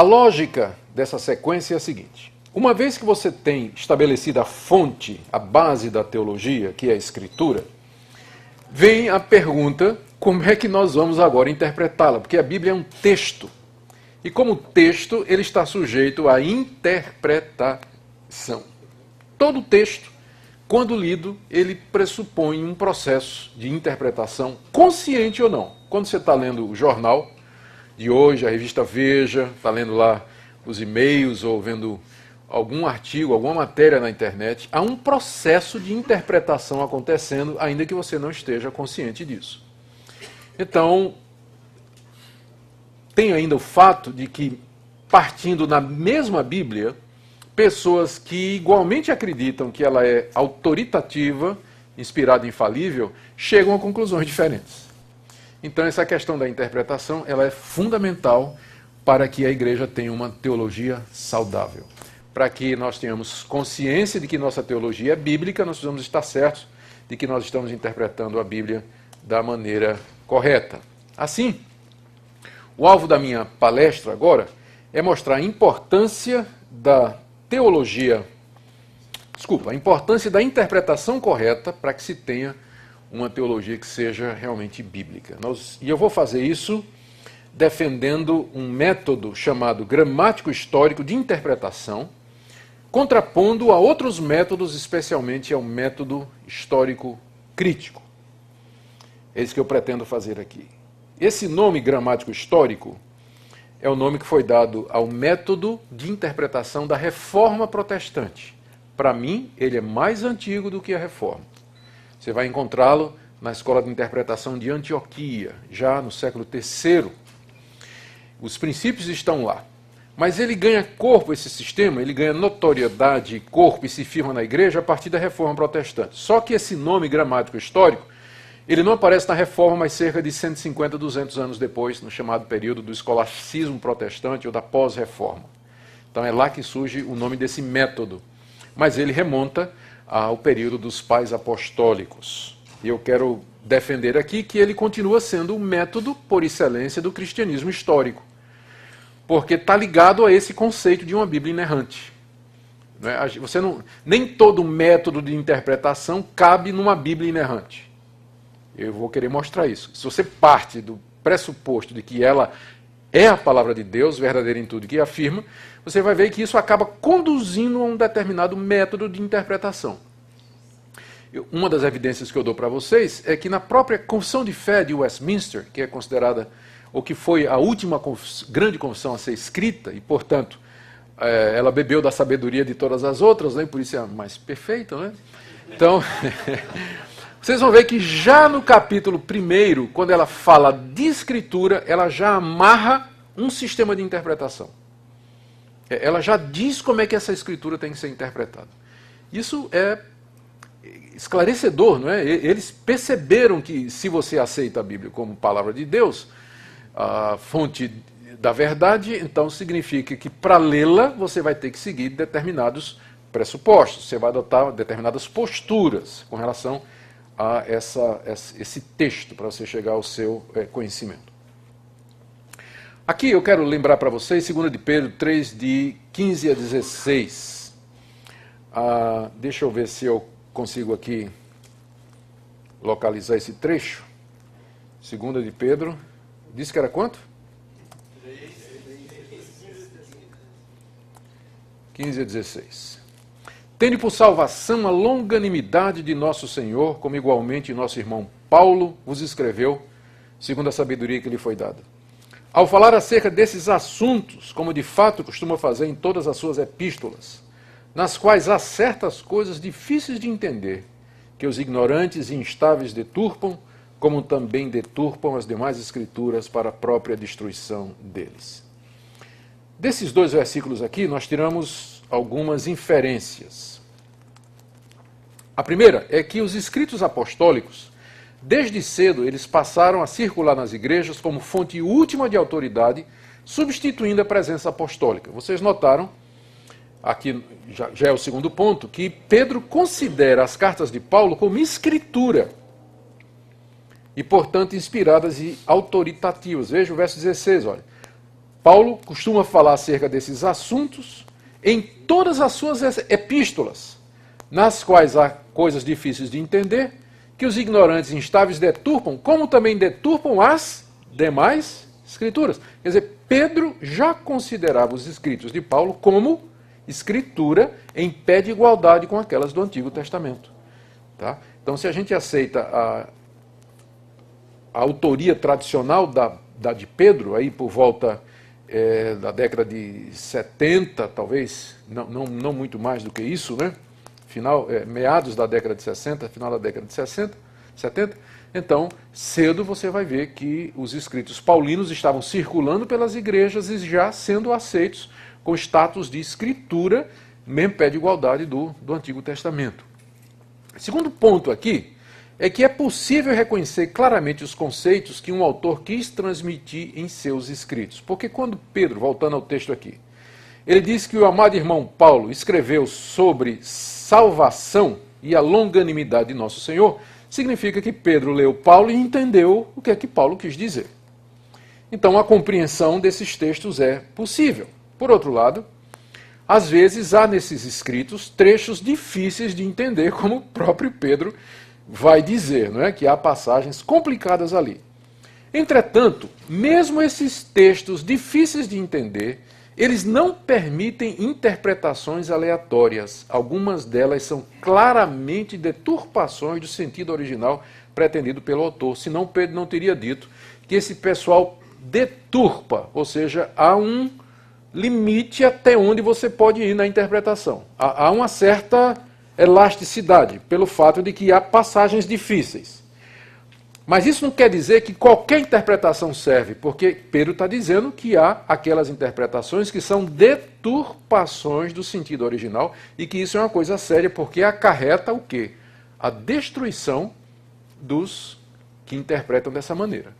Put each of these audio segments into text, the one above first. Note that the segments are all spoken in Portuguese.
A lógica dessa sequência é a seguinte: uma vez que você tem estabelecida a fonte, a base da teologia, que é a Escritura, vem a pergunta: como é que nós vamos agora interpretá-la? Porque a Bíblia é um texto. E como texto, ele está sujeito à interpretação. Todo texto, quando lido, ele pressupõe um processo de interpretação, consciente ou não. Quando você está lendo o jornal de hoje, a revista Veja, está lendo lá os e-mails ou vendo algum artigo, alguma matéria na internet, há um processo de interpretação acontecendo, ainda que você não esteja consciente disso. Então, tem ainda o fato de que, partindo na mesma Bíblia, pessoas que igualmente acreditam que ela é autoritativa, inspirada e infalível, chegam a conclusões diferentes. Então, essa questão da interpretação ela é fundamental para que a igreja tenha uma teologia saudável. Para que nós tenhamos consciência de que nossa teologia é bíblica, nós precisamos estar certos de que nós estamos interpretando a Bíblia da maneira correta. Assim, o alvo da minha palestra agora é mostrar a importância da teologia, a importância da interpretação correta para que se tenha uma teologia que seja realmente bíblica. E eu vou fazer isso defendendo um método chamado gramático histórico de interpretação, contrapondo a outros métodos, especialmente ao método histórico crítico. É isso que eu pretendo fazer aqui. Esse nome gramático histórico é o nome que foi dado ao método de interpretação da Reforma Protestante. Para mim, ele é mais antigo do que a Reforma. Você vai encontrá-lo na Escola de Interpretação de Antioquia, já no século III. Os princípios estão lá. Mas ele ganha corpo, esse sistema, ele ganha notoriedade, corpo e se firma na igreja a partir da Reforma Protestante. Só que esse nome gramático histórico, ele não aparece na Reforma, mas cerca de 150, 200 anos depois, no chamado período do escolasticismo protestante ou da pós-reforma. Então é lá que surge o nome desse método. Mas ele remonta ao período dos pais apostólicos. E eu quero defender aqui que ele continua sendo o método por excelência do cristianismo histórico. Porque está ligado a esse conceito de uma Bíblia inerrante. Nem todo método de interpretação cabe numa Bíblia inerrante. Eu vou querer mostrar isso. Se você parte do pressuposto de que ela é a palavra de Deus, verdadeira em tudo que afirma, você vai ver que isso acaba conduzindo a um determinado método de interpretação. Uma das evidências que eu dou para vocês é que na própria Confissão de Fé de Westminster, que é considerada, ou que foi a última grande confissão a ser escrita, e, portanto, ela bebeu da sabedoria de todas as outras, né, por isso é a mais perfeita, né? Então, vocês vão ver que já no capítulo 1, quando ela fala de escritura, ela já amarra um sistema de interpretação. Ela já diz como é que essa escritura tem que ser interpretada. Isso é esclarecedor, não é? Eles perceberam que se você aceita a Bíblia como palavra de Deus, a fonte da verdade, então significa que para lê-la você vai ter que seguir determinados pressupostos, você vai adotar determinadas posturas com relação a esse texto para você chegar ao seu conhecimento. Aqui eu quero lembrar para vocês 2 de Pedro 3, de 15 a 16. Deixa eu ver se eu consigo aqui localizar esse trecho. 2 de Pedro, disse que era quanto? 15 a 16. Tende por salvação a longanimidade de nosso Senhor, como igualmente nosso irmão Paulo vos escreveu, segundo a sabedoria que lhe foi dada. Ao falar acerca desses assuntos, como de fato costuma fazer em todas as suas epístolas, nas quais há certas coisas difíceis de entender, que os ignorantes e instáveis deturpam, como também deturpam as demais escrituras para a própria destruição deles. Desses 2 versículos aqui, nós tiramos algumas inferências. A primeira é que os escritos apostólicos, desde cedo, eles passaram a circular nas igrejas como fonte última de autoridade, substituindo a presença apostólica. Vocês notaram, aqui já é o segundo ponto, que Pedro considera as cartas de Paulo como escritura e, portanto, inspiradas e autoritativas. Veja o verso 16, olha. Paulo costuma falar acerca desses assuntos em todas as suas epístolas, nas quais há coisas difíceis de entender, que os ignorantes e instáveis deturpam, como também deturpam as demais escrituras. Quer dizer, Pedro já considerava os escritos de Paulo como escritura em pé de igualdade com aquelas do Antigo Testamento. Tá? Então, se a gente aceita a autoria tradicional da de Pedro, aí por volta da década de 70, talvez, não muito mais do que isso, né? Meados da década de 60, final da década de 60, 70, então, cedo você vai ver que os escritos paulinos estavam circulando pelas igrejas e já sendo aceitos com status de escritura, mesmo pé de igualdade do Antigo Testamento. Segundo ponto aqui é que é possível reconhecer claramente os conceitos que um autor quis transmitir em seus escritos. Porque quando Pedro, voltando ao texto aqui, ele diz que o amado irmão Paulo escreveu sobre salvação e a longanimidade de nosso Senhor, significa que Pedro leu Paulo e entendeu o que é que Paulo quis dizer. Então a compreensão desses textos é possível. Por outro lado, às vezes há nesses escritos trechos difíceis de entender, como o próprio Pedro vai dizer, não é? Que há passagens complicadas ali. Entretanto, mesmo esses textos difíceis de entender, eles não permitem interpretações aleatórias. Algumas delas são claramente deturpações do sentido original pretendido pelo autor. Senão Pedro não teria dito que esse pessoal deturpa, ou seja, há um limite até onde você pode ir na interpretação. Há uma certa elasticidade, pelo fato de que há passagens difíceis. Mas isso não quer dizer que qualquer interpretação serve, porque Pedro está dizendo que há aquelas interpretações que são deturpações do sentido original e que isso é uma coisa séria, porque acarreta o quê? A destruição dos que interpretam dessa maneira.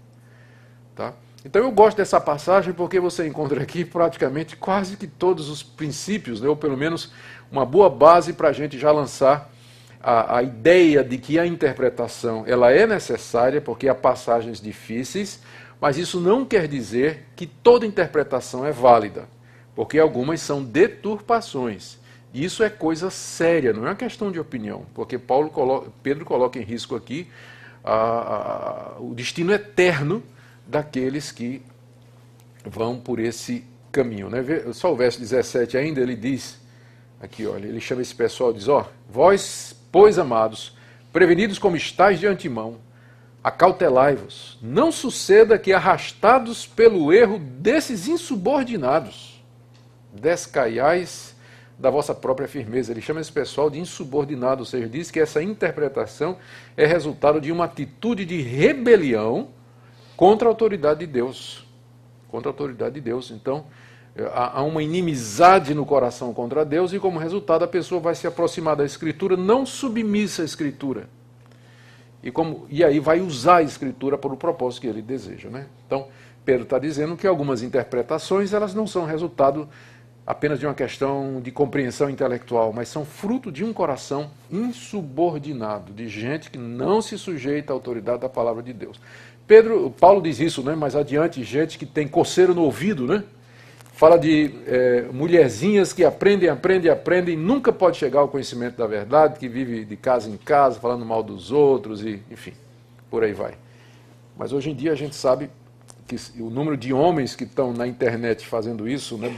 Tá? Então eu gosto dessa passagem porque você encontra aqui praticamente quase que todos os princípios, né, ou pelo menos uma boa base para a gente já lançar a ideia de que a interpretação ela é necessária porque há passagens difíceis, mas isso não quer dizer que toda interpretação é válida, porque algumas são deturpações. E isso é coisa séria, não é uma questão de opinião, porque Pedro coloca em risco aqui o destino eterno daqueles que vão por esse caminho. Né? Só o verso 17 ainda, ele diz, aqui, olha, ele chama esse pessoal e diz, vós, pois, amados, prevenidos como estáis de antemão, acautelai-vos, não suceda que, arrastados pelo erro desses insubordinados, descaiais da vossa própria firmeza. Ele chama esse pessoal de insubordinado, ou seja, diz que essa interpretação é resultado de uma atitude de rebelião contra a autoridade de Deus. Contra a autoridade de Deus. Então, há uma inimizade no coração contra Deus e, como resultado, a pessoa vai se aproximar da Escritura não submissa à Escritura. E aí vai usar a Escritura para o propósito que ele deseja. Né? Então, Pedro está dizendo que algumas interpretações elas não são resultado apenas de uma questão de compreensão intelectual, mas são fruto de um coração insubordinado, de gente que não se sujeita à autoridade da palavra de Deus. Paulo diz isso, né? Mais adiante, gente que tem coceiro no ouvido, né? Fala de mulherzinhas que aprendem, nunca pode chegar ao conhecimento da verdade, que vive de casa em casa, falando mal dos outros, e enfim, por aí vai. Mas hoje em dia a gente sabe que o número de homens que estão na internet fazendo isso, né,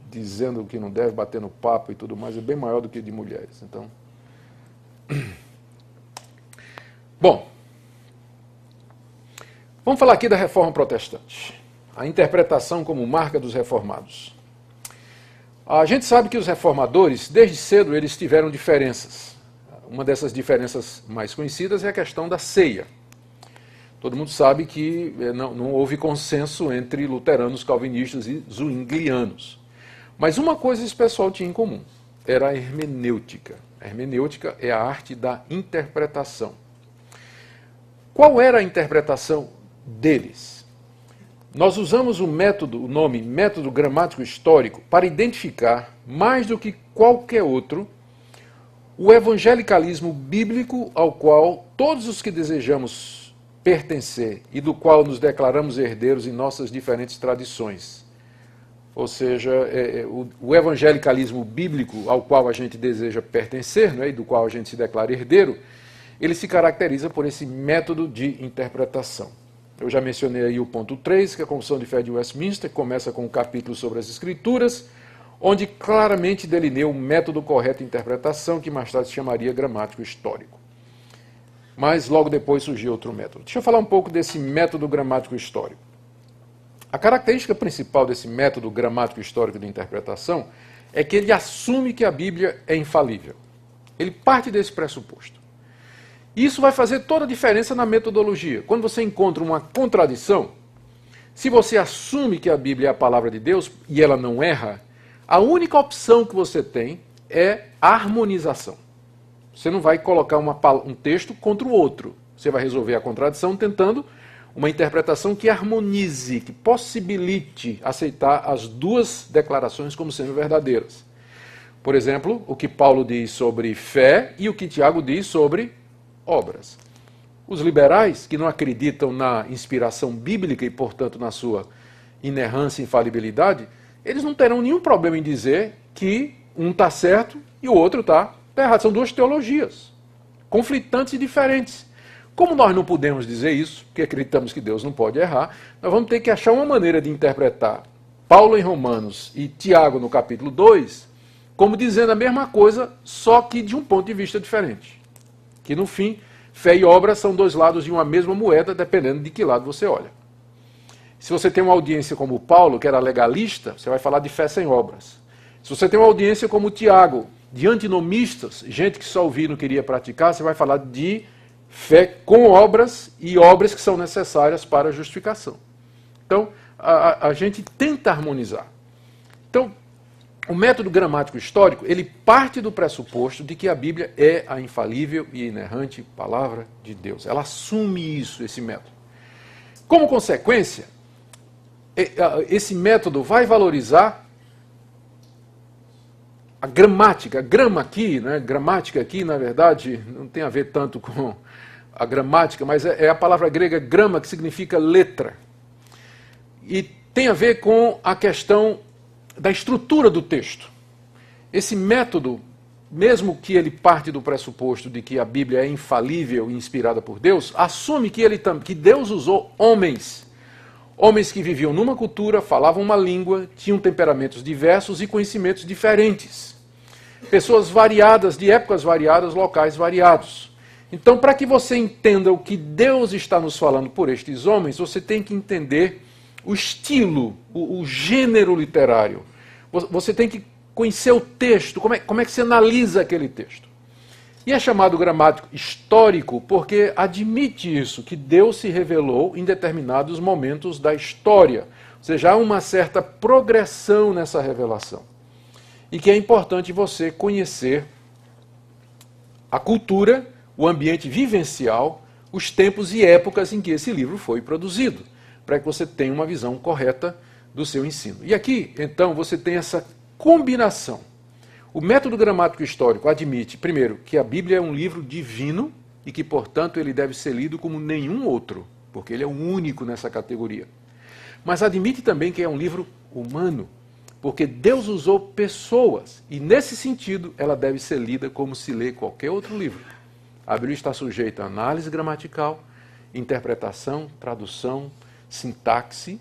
dizendo o que não deve, batendo papo e tudo mais, é bem maior do que de mulheres. Então, bom, vamos falar aqui da Reforma Protestante. A interpretação como marca dos reformados. A gente sabe que os reformadores, desde cedo, eles tiveram diferenças. Uma dessas diferenças mais conhecidas é a questão da ceia. Todo mundo sabe que não houve consenso entre luteranos, calvinistas e zwinglianos. Mas uma coisa esse pessoal tinha em comum, era a hermenêutica. A hermenêutica é a arte da interpretação. Qual era a interpretação deles? Nós usamos o nome método gramático histórico para identificar, mais do que qualquer outro, o evangelicalismo bíblico ao qual todos os que desejamos pertencer e do qual nos declaramos herdeiros em nossas diferentes tradições ou seja, o evangelicalismo bíblico ao qual a gente deseja pertencer, né, e do qual a gente se declara herdeiro, ele se caracteriza por esse método de interpretação. Eu já mencionei aí o ponto 3, que é a Confissão de Fé de Westminster, que começa com um capítulo sobre as Escrituras, onde claramente delineia o método correto de interpretação, que mais tarde se chamaria gramático histórico. Mas logo depois surgiu outro método. Deixa eu falar um pouco desse método gramático histórico. A característica principal desse método gramático histórico de interpretação é que ele assume que a Bíblia é infalível. Ele parte desse pressuposto. Isso vai fazer toda a diferença na metodologia. Quando você encontra uma contradição, se você assume que a Bíblia é a palavra de Deus e ela não erra, a única opção que você tem é a harmonização. Você não vai colocar um texto contra o outro. Você vai resolver a contradição tentando uma interpretação que harmonize, que possibilite aceitar as duas declarações como sendo verdadeiras. Por exemplo, o que Paulo diz sobre fé e o que Tiago diz sobre obras. Os liberais, que não acreditam na inspiração bíblica e, portanto, na sua inerrância e infalibilidade, eles não terão nenhum problema em dizer que um está certo e o outro está errado. São duas teologias, conflitantes e diferentes. Como nós não podemos dizer isso, porque acreditamos que Deus não pode errar, nós vamos ter que achar uma maneira de interpretar Paulo em Romanos e Tiago no capítulo 2, como dizendo a mesma coisa, só que de um ponto de vista diferente. Que no fim, fé e obra são dois lados de uma mesma moeda, dependendo de que lado você olha. Se você tem uma audiência como Paulo, que era legalista, você vai falar de fé sem obras. Se você tem uma audiência como Tiago, de antinomistas, gente que só ouvia e não queria praticar, você vai falar de fé com obras e obras que são necessárias para a justificação. Então, a gente tenta harmonizar. Então, o método gramático histórico, ele parte do pressuposto de que a Bíblia é a infalível e inerrante palavra de Deus. Ela assume isso, esse método. Como consequência, esse método vai valorizar a gramática. Gramática aqui, na verdade, não tem a ver tanto com a gramática, mas é a palavra grega grama, que significa letra. E tem a ver com a questão da estrutura do texto. Esse método, mesmo que ele parte do pressuposto de que a Bíblia é infalível e inspirada por Deus, assume que Deus usou homens que viviam numa cultura, falavam uma língua, tinham temperamentos diversos e conhecimentos diferentes. Pessoas variadas, de épocas variadas, locais variados. Então, para que você entenda o que Deus está nos falando por estes homens, você tem que entender o estilo, o gênero literário. Você tem que conhecer o texto, como é que você analisa aquele texto. E é chamado gramático histórico porque admite isso, que Deus se revelou em determinados momentos da história. Ou seja, há uma certa progressão nessa revelação. E que é importante você conhecer a cultura, o ambiente vivencial, os tempos e épocas em que esse livro foi produzido, para que você tenha uma visão correta do seu ensino. E aqui, então, você tem essa combinação. O método gramático histórico admite, primeiro, que a Bíblia é um livro divino e que, portanto, ele deve ser lido como nenhum outro, porque ele é o único nessa categoria. Mas admite também que é um livro humano, porque Deus usou pessoas, e nesse sentido ela deve ser lida como se lê qualquer outro livro. A Bíblia está sujeita a análise gramatical, interpretação, tradução, sintaxe.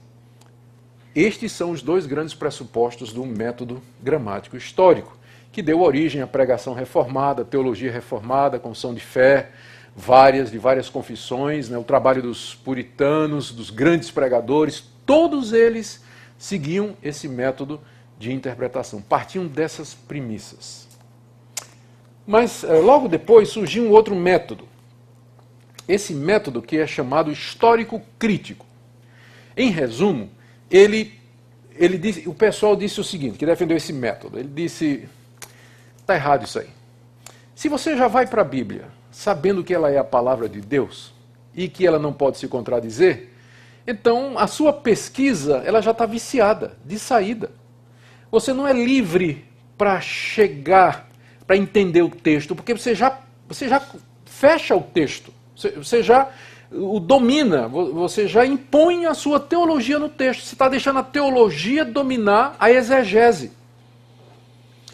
Estes são os dois grandes pressupostos do método gramático histórico, que deu origem à pregação reformada, teologia reformada, confissão de fé, de várias confissões, né, o trabalho dos puritanos, dos grandes pregadores, todos eles seguiam esse método de interpretação, partiam dessas premissas. Mas logo depois surgiu um outro método. Esse método que é chamado histórico crítico. Em resumo, o pessoal disse o seguinte, que defendeu esse método. Ele disse, está errado isso aí. Se você já vai para a Bíblia sabendo que ela é a palavra de Deus e que ela não pode se contradizer, então a sua pesquisa ela já está viciada, de saída. Você não é livre para chegar, para entender o texto, porque você já fecha o texto. Você já o domina, você já impõe a sua teologia no texto. Você está deixando a teologia dominar a exegese.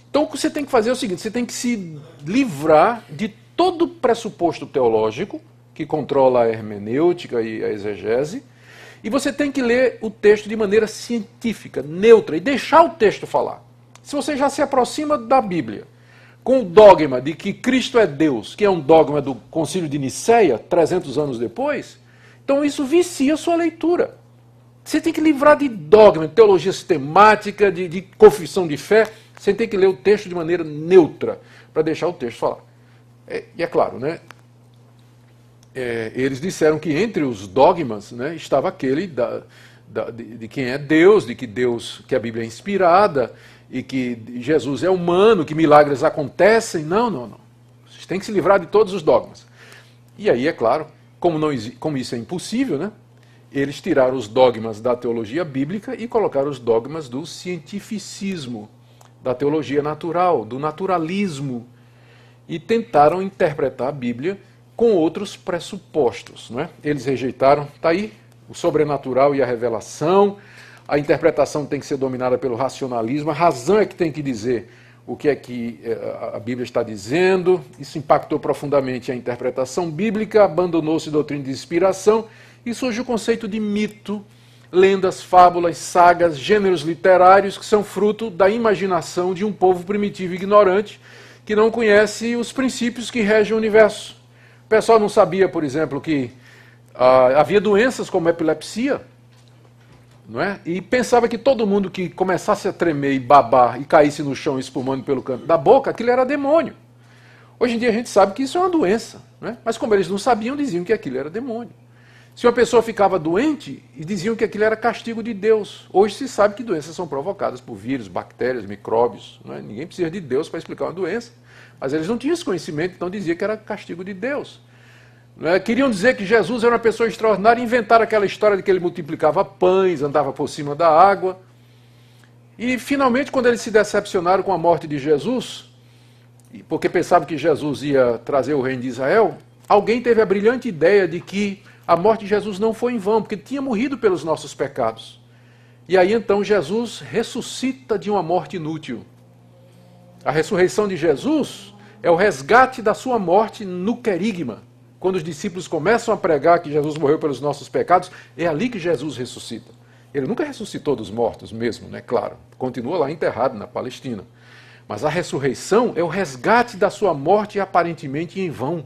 Então o que você tem que fazer é o seguinte, você tem que se livrar de todo pressuposto teológico, que controla a hermenêutica e a exegese, e você tem que ler o texto de maneira científica, neutra, e deixar o texto falar. Se você já se aproxima da Bíblia com o dogma de que Cristo é Deus, que é um dogma do Concílio de Nicéia, 300 anos depois, então isso vicia a sua leitura. Você tem que livrar de dogma, de teologia sistemática, de confissão de fé. Você tem que ler o texto de maneira neutra, para deixar o texto falar. E é claro, né? Eles disseram que entre os dogmas, né, estava aquele de quem é Deus, de que a Bíblia é inspirada, e que Jesus é humano, que milagres acontecem. Não, não, não. Vocês têm que se livrar de todos os dogmas. E aí, é claro, como isso é impossível, né, eles tiraram os dogmas da teologia bíblica e colocaram os dogmas do cientificismo, da teologia natural, do naturalismo, e tentaram interpretar a Bíblia com outros pressupostos. Não é? Eles rejeitaram, está aí, o sobrenatural e a revelação. A interpretação tem que ser dominada pelo racionalismo, a razão é que tem que dizer o que é que a Bíblia está dizendo. Isso impactou profundamente a interpretação bíblica, abandonou-se a doutrina de inspiração e surge o conceito de mito, lendas, fábulas, sagas, gêneros literários que são fruto da imaginação de um povo primitivo e ignorante que não conhece os princípios que regem o universo. O pessoal não sabia, por exemplo, que havia doenças como epilepsia, não é? E pensava que todo mundo que começasse a tremer e babar e caísse no chão espumando pelo canto da boca, aquilo era demônio. Hoje em dia a gente sabe que isso é uma doença, não é? Mas como eles não sabiam, diziam que aquilo era demônio. Se uma pessoa ficava doente, e diziam que aquilo era castigo de Deus. Hoje se sabe que doenças são provocadas por vírus, bactérias, micróbios. Não é? Ninguém precisa de Deus para explicar uma doença. Mas eles não tinham esse conhecimento, então diziam que era castigo de Deus. Queriam dizer que Jesus era uma pessoa extraordinária e inventaram aquela história de que ele multiplicava pães, andava por cima da água. E finalmente, quando eles se decepcionaram com a morte de Jesus, porque pensavam que Jesus ia trazer o reino de Israel, alguém teve a brilhante ideia de que a morte de Jesus não foi em vão, porque tinha morrido pelos nossos pecados. E aí então Jesus ressuscita de uma morte inútil. A ressurreição de Jesus é o resgate da sua morte no querigma. Quando os discípulos começam a pregar que Jesus morreu pelos nossos pecados, é ali que Jesus ressuscita. Ele nunca ressuscitou dos mortos mesmo, né? Claro, continua lá enterrado na Palestina. Mas a ressurreição é o resgate da sua morte aparentemente em vão.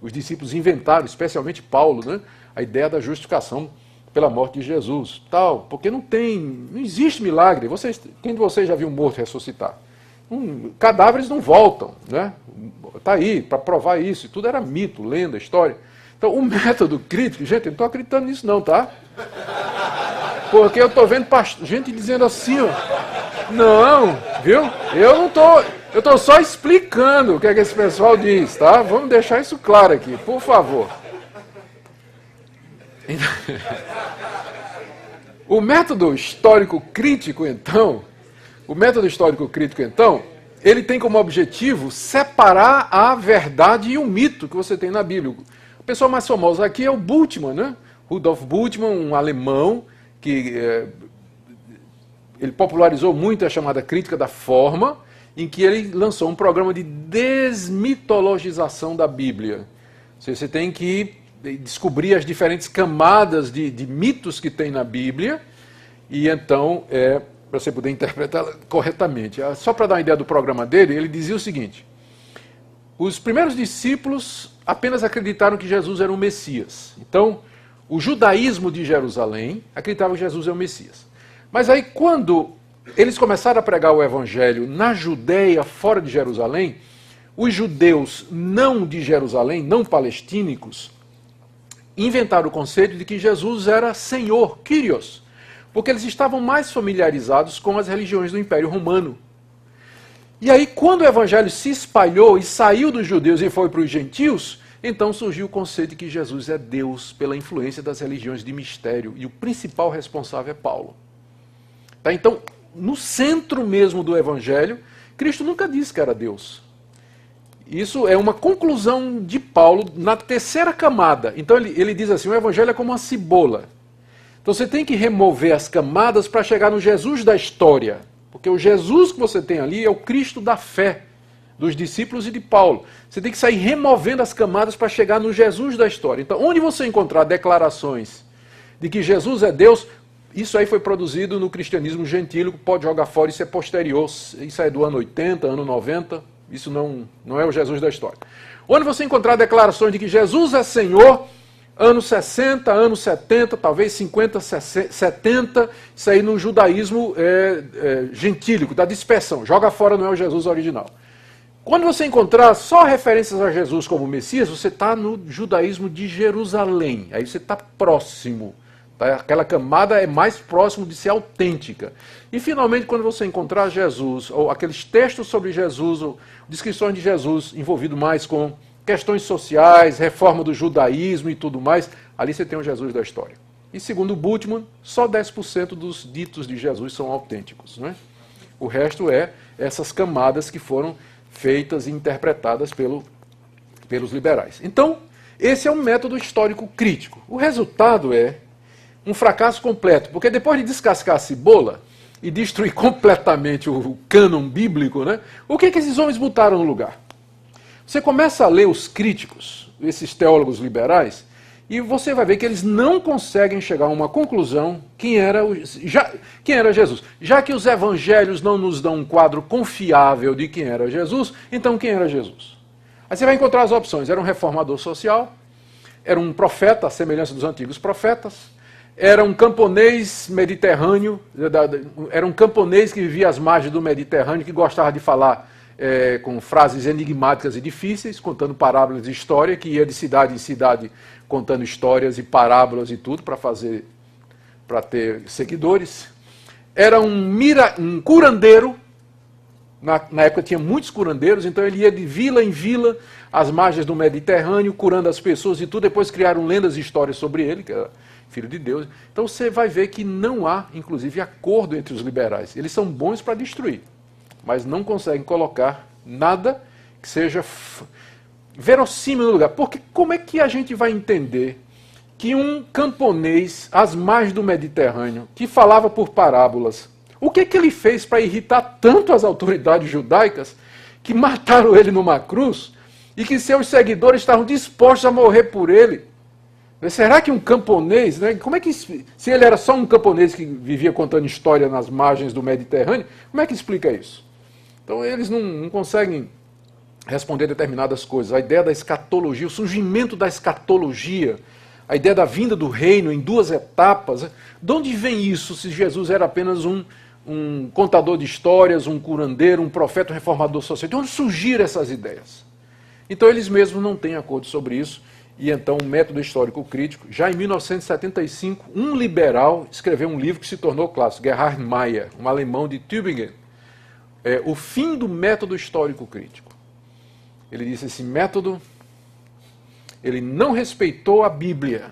Os discípulos inventaram, especialmente Paulo, né, a ideia da justificação pela morte de Jesus. Tal, porque não existe milagre. Quem de vocês já viu um morto ressuscitar? Cadáveres não voltam, né? Está aí, para provar isso. Tudo era mito, lenda, história. Então, o método crítico, gente, eu não estou acreditando nisso não, tá? Porque eu estou vendo gente dizendo assim, ó, não, viu? Eu não estou, eu estou só explicando o que é que esse pessoal diz, tá? Vamos deixar isso claro aqui, por favor. O método histórico crítico, então, ele tem como objetivo separar a verdade e o mito que você tem na Bíblia. A pessoa mais famosa aqui é o Bultmann, né? Rudolf Bultmann, um alemão que ele popularizou muito a chamada crítica da forma, em que ele lançou um programa de desmitologização da Bíblia. Você tem que descobrir as diferentes camadas de mitos que tem na Bíblia, e então, para você poder interpretá-la corretamente. Só para dar uma ideia do programa dele, ele dizia o seguinte: os primeiros discípulos apenas acreditaram que Jesus era o Messias. Então, o judaísmo de Jerusalém acreditava que Jesus é o Messias. Mas aí, quando eles começaram a pregar o evangelho na Judéia, fora de Jerusalém, os judeus não de Jerusalém, não palestínicos, inventaram o conceito de que Jesus era Senhor, Kyrios, porque eles estavam mais familiarizados com as religiões do Império Romano. E aí, quando o evangelho se espalhou e saiu dos judeus e foi para os gentios, então surgiu o conceito de que Jesus é Deus pela influência das religiões de mistério, e o principal responsável é Paulo. Tá? Então, no centro mesmo do evangelho, Cristo nunca disse que era Deus. Isso é uma conclusão de Paulo na terceira camada. Então ele diz assim, o evangelho é como uma cebola. Então você tem que remover as camadas para chegar no Jesus da história. Porque o Jesus que você tem ali é o Cristo da fé dos discípulos e de Paulo. Você tem que sair removendo as camadas para chegar no Jesus da história. Então, onde você encontrar declarações de que Jesus é Deus, isso aí foi produzido no cristianismo gentílico, pode jogar fora, isso é posterior, isso é do ano 80, ano 90, isso não é o Jesus da história. Onde você encontrar declarações de que Jesus é Senhor, anos 60, anos 70, talvez 50, 70, isso aí no judaísmo gentílico, da dispersão, joga fora, não é o Jesus original. Quando você encontrar só referências a Jesus como Messias, você está no judaísmo de Jerusalém, aí você está próximo. Aquela camada é mais próximo de ser autêntica. E finalmente, quando você encontrar Jesus, ou aqueles textos sobre Jesus, ou descrições de Jesus envolvido mais com questões sociais, reforma do judaísmo e tudo mais, ali você tem o Jesus da história. E segundo Bultmann, só 10% dos ditos de Jesus são autênticos, né? O resto é essas camadas que foram feitas e interpretadas pelos liberais. Então, esse é um método histórico crítico. O resultado é um fracasso completo, porque depois de descascar a cebola e destruir completamente o cânon bíblico, né, o que esses homens botaram no lugar? Você começa a ler os críticos, esses teólogos liberais, e você vai ver que eles não conseguem chegar a uma conclusão quem era Jesus. Já que os evangelhos não nos dão um quadro confiável de quem era Jesus, então quem era Jesus? Aí você vai encontrar as opções. Era um reformador social, era um profeta, à semelhança dos antigos profetas, era um camponês mediterrâneo, era um camponês que vivia às margens do Mediterrâneo, que gostava de falar com frases enigmáticas e difíceis, contando parábolas de história, que ia de cidade em cidade contando histórias e parábolas e tudo para ter seguidores. Era um curandeiro, na época tinha muitos curandeiros, então ele ia de vila em vila, às margens do Mediterrâneo, curando as pessoas e tudo, depois criaram lendas e histórias sobre ele, que era filho de Deus. Então você vai ver que não há, inclusive, acordo entre os liberais. Eles são bons para destruir, mas não conseguem colocar nada que seja verossímil no lugar. Porque como é que a gente vai entender que um camponês às margens do Mediterrâneo, que falava por parábolas, o que ele fez para irritar tanto as autoridades judaicas que mataram ele numa cruz e que seus seguidores estavam dispostos a morrer por ele? Será que um camponês, né, como é que, se ele era só um camponês que vivia contando história nas margens do Mediterrâneo, como é que explica isso? Então eles não conseguem responder determinadas coisas. A ideia da escatologia, o surgimento da escatologia, a ideia da vinda do reino em duas etapas, de onde vem isso se Jesus era apenas um contador de histórias, um curandeiro, um profeta, um reformador social? De onde surgiram essas ideias? Então eles mesmos não têm acordo sobre isso. E então o método histórico crítico, já em 1975, um liberal escreveu um livro que se tornou clássico, Gerhard Meyer, um alemão de Tübingen, O Fim do Método Histórico Crítico. Ele disse, esse método, ele não respeitou a Bíblia.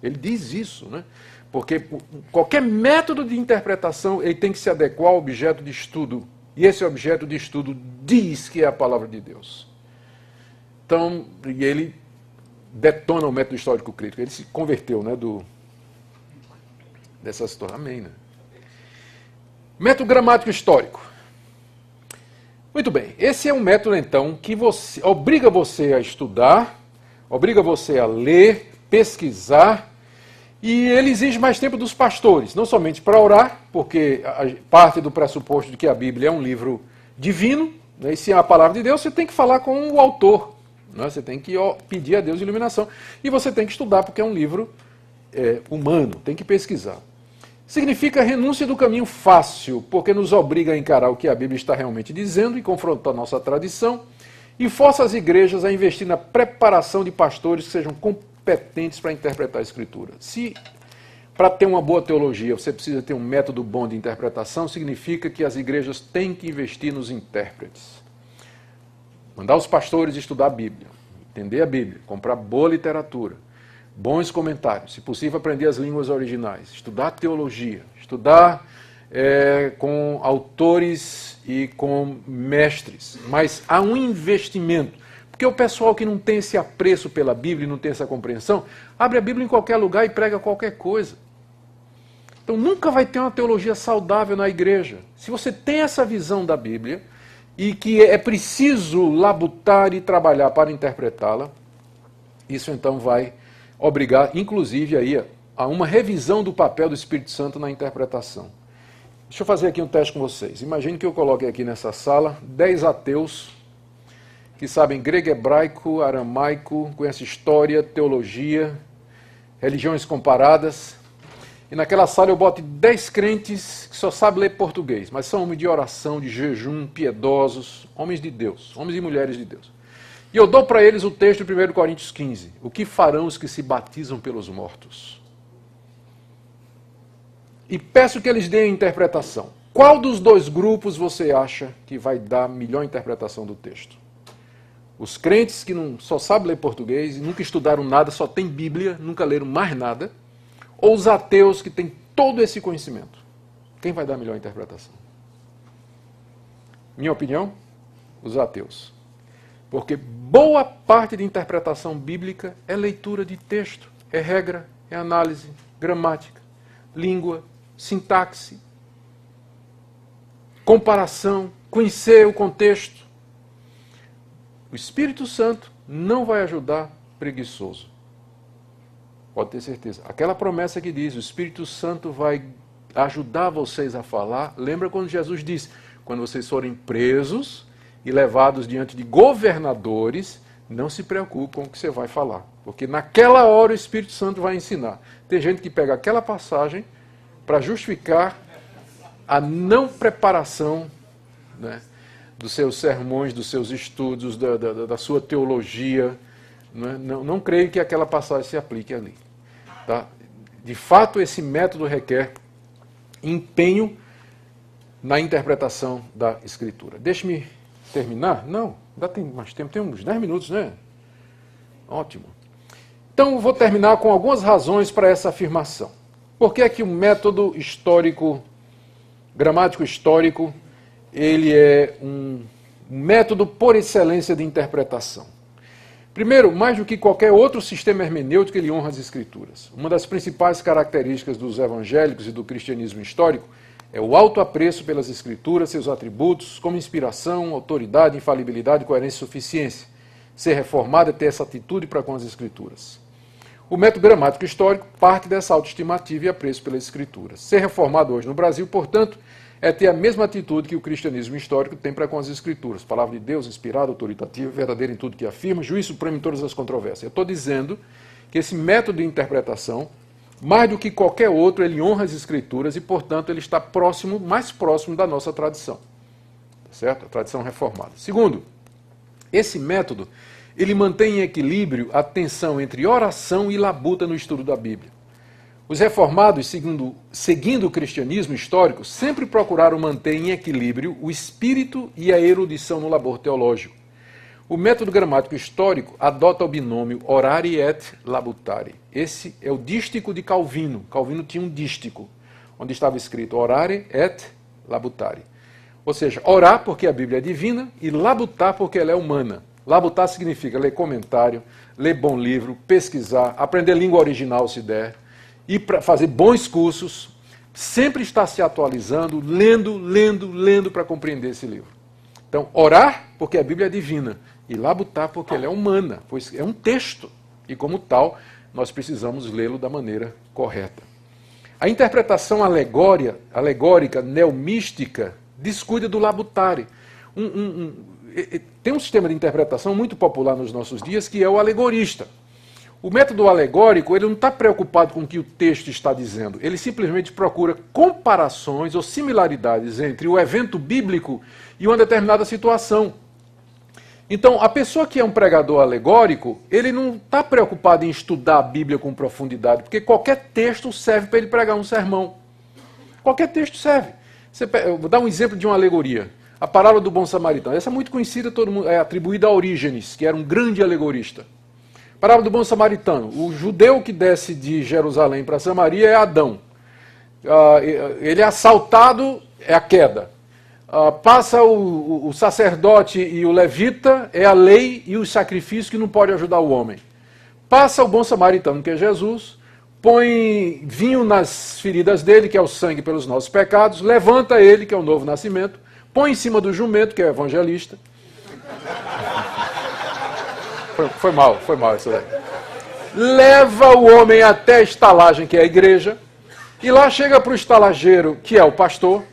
Ele diz isso, né? Porque qualquer método de interpretação ele tem que se adequar ao objeto de estudo. E esse objeto de estudo diz que é a palavra de Deus. Então, ele detona o método histórico crítico. Ele se converteu, né, dessa situação. Amém, né? Método gramático histórico. Muito bem. Esse é um método, então, que obriga você a estudar, obriga você a ler, pesquisar, e ele exige mais tempo dos pastores, não somente para orar, porque parte do pressuposto de que a Bíblia é um livro divino, né, e se é a palavra de Deus, você tem que falar com o autor. Você tem que pedir a Deus iluminação. E você tem que estudar, porque é um livro humano, tem que pesquisar. Significa renúncia do caminho fácil, porque nos obriga a encarar o que a Bíblia está realmente dizendo e confrontar a nossa tradição, e força as igrejas a investir na preparação de pastores que sejam competentes para interpretar a Escritura. Se para ter uma boa teologia você precisa ter um método bom de interpretação, significa que as igrejas têm que investir nos intérpretes. Mandar os pastores estudar a Bíblia, entender a Bíblia, comprar boa literatura, bons comentários, se possível aprender as línguas originais, estudar teologia, estudar com autores e com mestres. Mas há um investimento, Porque o pessoal que não tem esse apreço pela Bíblia e não tem essa compreensão, abre a Bíblia em qualquer lugar e prega qualquer coisa. Então nunca vai ter uma teologia saudável na igreja. Se você tem essa visão da Bíblia e que é preciso labutar e trabalhar para interpretá-la, isso então vai obrigar, inclusive, aí, a uma revisão do papel do Espírito Santo na interpretação. Deixa eu fazer aqui um teste com vocês. Imagine que eu coloque aqui nessa sala 10 ateus que sabem grego, hebraico, aramaico, conhecem história, teologia, religiões comparadas. E naquela sala eu boto 10 crentes que só sabem ler português, mas são homens de oração, de jejum, piedosos, homens de Deus, homens e mulheres de Deus. E eu dou para eles o texto de 1 Coríntios 15. O que farão os que se batizam pelos mortos? E peço que eles deem a interpretação. Qual dos dois grupos você acha que vai dar a melhor interpretação do texto? Os crentes que não só sabem ler português, nunca estudaram nada, só tem Bíblia, nunca leram mais nada, ou os ateus que têm todo esse conhecimento? Quem vai dar a melhor interpretação? Minha opinião, os ateus. Porque boa parte de interpretação bíblica é leitura de texto, é regra, é análise, gramática, língua, sintaxe, comparação, conhecer o contexto. O Espírito Santo não vai ajudar preguiçoso. Pode ter certeza. Aquela promessa que diz, o Espírito Santo vai ajudar vocês a falar. Lembra quando Jesus disse, quando vocês forem presos e levados diante de governadores, não se preocupe com o que você vai falar. Porque naquela hora o Espírito Santo vai ensinar. Tem gente que pega aquela passagem para justificar a não preparação, né, dos seus sermões, dos seus estudos, da sua teologia. Não creio que aquela passagem se aplique ali. Tá? De fato, esse método requer empenho na interpretação da Escritura. Deixe-me terminar? Não, ainda tem mais tempo, tem uns 10 minutos, né? Ótimo. Então, vou terminar com algumas razões para essa afirmação. Por que é que o método histórico, gramático histórico, ele é um método por excelência de interpretação? Primeiro, mais do que qualquer outro sistema hermenêutico, ele honra as Escrituras. Uma das principais características dos evangélicos e do cristianismo histórico é o alto apreço pelas Escrituras, seus atributos, como inspiração, autoridade, infalibilidade, coerência e suficiência. Ser reformado é ter essa atitude para com as Escrituras. O método gramático histórico parte dessa autoestimativa e apreço pelas Escrituras. Ser reformado hoje no Brasil, portanto, é ter a mesma atitude que o cristianismo histórico tem para com as Escrituras. Palavra de Deus, inspirada, autoritativa, verdadeira em tudo que afirma, juiz supremo em todas as controvérsias. Eu estou dizendo que esse método de interpretação, mais do que qualquer outro, ele honra as Escrituras e, portanto, ele está próximo, mais próximo da nossa tradição. Certo? A tradição reformada. Segundo, esse método, ele mantém em equilíbrio a tensão entre oração e labuta no estudo da Bíblia. Os reformados, seguindo o cristianismo histórico, sempre procuraram manter em equilíbrio o espírito e a erudição no labor teológico. O método gramático histórico adota o binômio orare et labutare. Esse é o dístico de Calvino. Calvino tinha um dístico, onde estava escrito orare et labutare. Ou seja, orar porque a Bíblia é divina e labutar porque ela é humana. Labutar significa ler comentário, ler bom livro, pesquisar, aprender língua original se der, e para fazer bons cursos, sempre estar se atualizando, lendo para compreender esse livro. Então, orar porque a Bíblia é divina e labutar porque ela é humana, pois é um texto e, como tal, nós precisamos lê-lo da maneira correta. A interpretação alegórica, neomística, descuida do labutare. Tem um sistema de interpretação muito popular nos nossos dias que é o alegorista. O método alegórico, ele não está preocupado com o que o texto está dizendo. Ele simplesmente procura comparações ou similaridades entre o evento bíblico e uma determinada situação. Então, a pessoa que é um pregador alegórico, ele não está preocupado em estudar a Bíblia com profundidade, porque qualquer texto serve para ele pregar um sermão. Qualquer texto serve. Eu vou dar um exemplo de uma alegoria. A parábola do bom samaritano. Essa é muito conhecida, todo mundo, é atribuída a Orígenes, que era um grande alegorista. Parábola do bom samaritano. O judeu que desce de Jerusalém para Samaria é Adão. Ele é assaltado, é a queda. Passa o sacerdote e o levita, é a lei e os sacrifícios que não podem ajudar o homem. Passa o bom samaritano, que é Jesus, põe vinho nas feridas dele, que é o sangue pelos nossos pecados, levanta ele, que é o novo nascimento, põe em cima do jumento, que é o evangelista. Foi mal isso daí. Leva o homem até a estalagem, que é a igreja, e lá chega para o estalageiro, que é o pastor,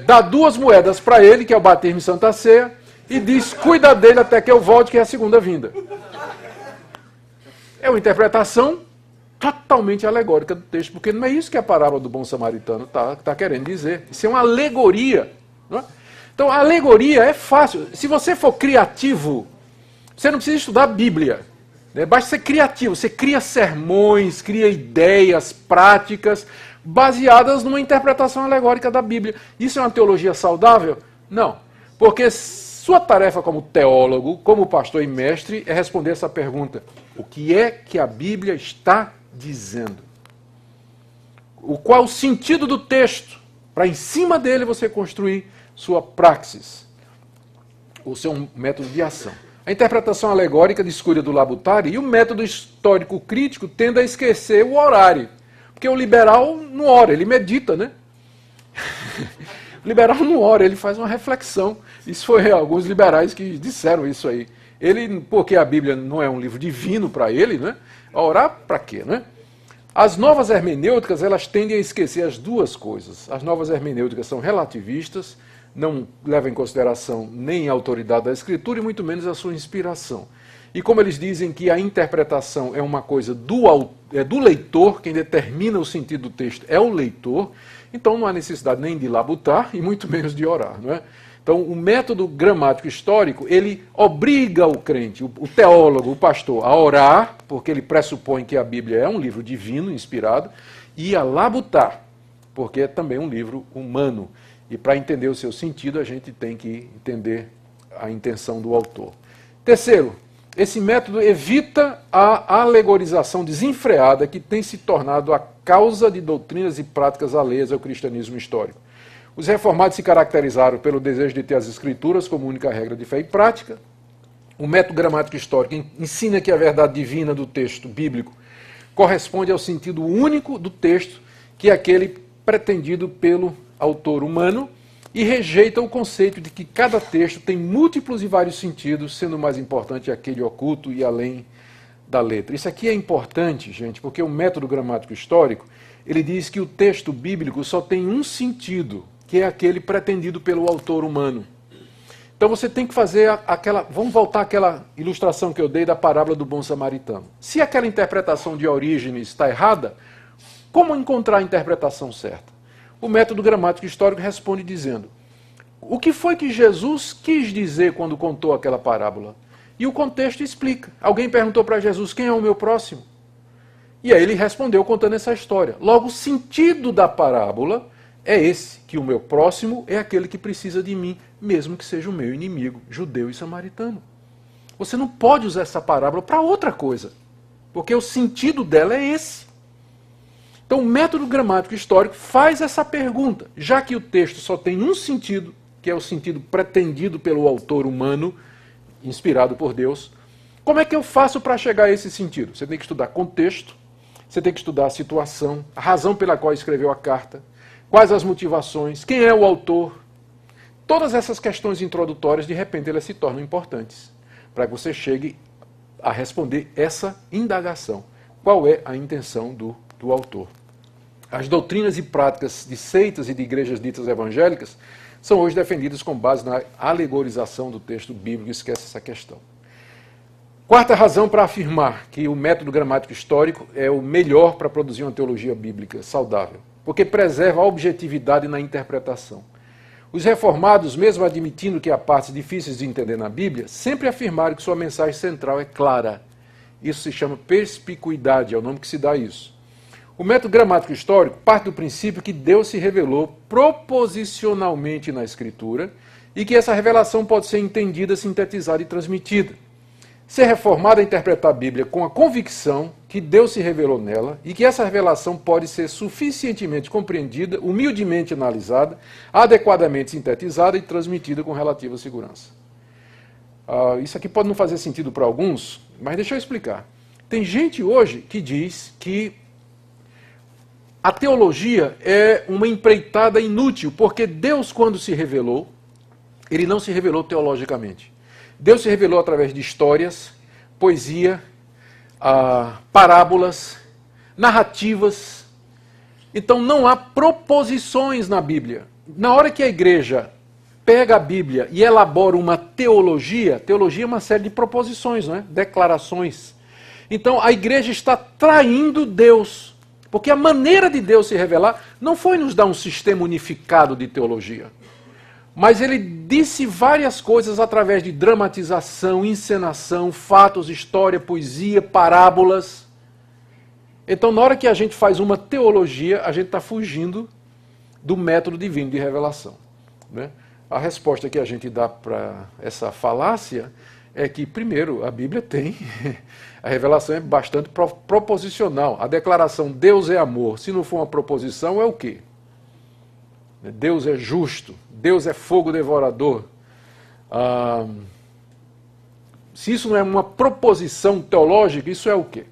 dá 2 moedas para ele, que é o batismo em Santa Ceia, e diz, cuida dele até que eu volte, que é a segunda vinda. É uma interpretação totalmente alegórica do texto, porque não é isso que a parábola do bom samaritano está querendo dizer. Isso é uma alegoria. Não é? Então, a alegoria é fácil. Se você for criativo, você não precisa estudar a Bíblia. Né? Basta ser criativo. Você cria sermões, cria ideias, práticas, baseadas numa interpretação alegórica da Bíblia. Isso é uma teologia saudável? Não. Porque sua tarefa como teólogo, como pastor e mestre, é responder essa pergunta. O que é que a Bíblia está dizendo? Qual o sentido do texto? Para em cima dele você construir sua praxis, o seu método de ação. A interpretação alegórica descuida do Labutari e o método histórico crítico tende a esquecer o horário. Porque o liberal não ora, ele medita, né? O liberal não ora, ele faz uma reflexão. Isso foi alguns liberais que disseram isso aí. Ele, porque a Bíblia não é um livro divino para ele, né? Orar para quê, né? As novas hermenêuticas, elas tendem a esquecer as duas coisas. As novas hermenêuticas são relativistas, não levam em consideração nem a autoridade da Escritura e muito menos a sua inspiração. E como eles dizem que a interpretação é uma coisa do leitor, quem determina o sentido do texto é o leitor, então não há necessidade nem de labutar e muito menos de orar, não é? Então, o método gramático histórico, ele obriga o crente, o teólogo, o pastor, a orar, porque ele pressupõe que a Bíblia é um livro divino, inspirado, e a labutar, porque é também um livro humano. E para entender o seu sentido, a gente tem que entender a intenção do autor. Terceiro, esse método evita a alegorização desenfreada que tem se tornado a causa de doutrinas e práticas alheias ao cristianismo histórico. Os reformados se caracterizaram pelo desejo de ter as Escrituras como única regra de fé e prática. O método gramático histórico ensina que a verdade divina do texto bíblico corresponde ao sentido único do texto, que é aquele pretendido pelo autor humano, e rejeita o conceito de que cada texto tem múltiplos e vários sentidos, sendo o mais importante aquele oculto e além da letra. Isso aqui é importante, gente, porque o método gramático histórico, ele diz que o texto bíblico só tem um sentido, que é aquele pretendido pelo autor humano. Então você tem que fazer aquela... Vamos voltar àquela ilustração que eu dei da parábola do bom samaritano. Se aquela interpretação de Orígenes está errada, como encontrar a interpretação certa? O método gramático histórico responde dizendo: o que foi que Jesus quis dizer quando contou aquela parábola? E o contexto explica. Alguém perguntou para Jesus: quem é o meu próximo? E aí ele respondeu contando essa história. Logo, o sentido da parábola é esse, que o meu próximo é aquele que precisa de mim, mesmo que seja o meu inimigo, judeu e samaritano. Você não pode usar essa parábola para outra coisa, porque o sentido dela é esse. Então, o método gramático histórico faz essa pergunta, já que o texto só tem um sentido, que é o sentido pretendido pelo autor humano, inspirado por Deus, como é que eu faço para chegar a esse sentido? Você tem que estudar contexto, você tem que estudar a situação, a razão pela qual escreveu a carta, quais as motivações, quem é o autor. Todas essas questões introdutórias, de repente, elas se tornam importantes para que você chegue a responder essa indagação. Qual é a intenção do autor? As doutrinas e práticas de seitas e de igrejas ditas evangélicas são hoje defendidas com base na alegorização do texto bíblico. Esquece essa questão. Quarta razão para afirmar que o método gramático histórico é o melhor para produzir uma teologia bíblica saudável, porque preserva a objetividade na interpretação. Os reformados, mesmo admitindo que há partes difíceis de entender na Bíblia, sempre afirmaram que sua mensagem central é clara. Isso se chama perspicuidade, é o nome que se dá a isso. O método gramático histórico parte do princípio que Deus se revelou proposicionalmente na Escritura e que essa revelação pode ser entendida, sintetizada e transmitida. Ser reformado é interpretar a Bíblia com a convicção que que Deus se revelou nela e que essa revelação pode ser suficientemente compreendida, humildemente analisada, adequadamente sintetizada e transmitida com relativa segurança. Isso aqui pode não fazer sentido para alguns, mas deixa eu explicar. Tem gente hoje que diz que a teologia é uma empreitada inútil, porque Deus, quando se revelou, ele não se revelou teologicamente. Deus se revelou através de histórias, poesia, parábolas, narrativas. Então não há proposições na Bíblia. Na hora que a igreja pega a Bíblia e elabora uma teologia, teologia é uma série de proposições, não é? Declarações. Então a igreja está traindo Deus, porque a maneira de Deus se revelar não foi nos dar um sistema unificado de teologia, mas ele disse várias coisas através de dramatização, encenação, fatos, história, poesia, parábolas. Então na hora que a gente faz uma teologia, a gente está fugindo do método divino de revelação, né? A resposta que a gente dá para essa falácia é que, primeiro, a Bíblia tem, a revelação é bastante proposicional. A declaração Deus é amor, se não for uma proposição, é o quê? Deus é justo, Deus é fogo devorador. Se isso não é uma proposição teológica, isso é o quê?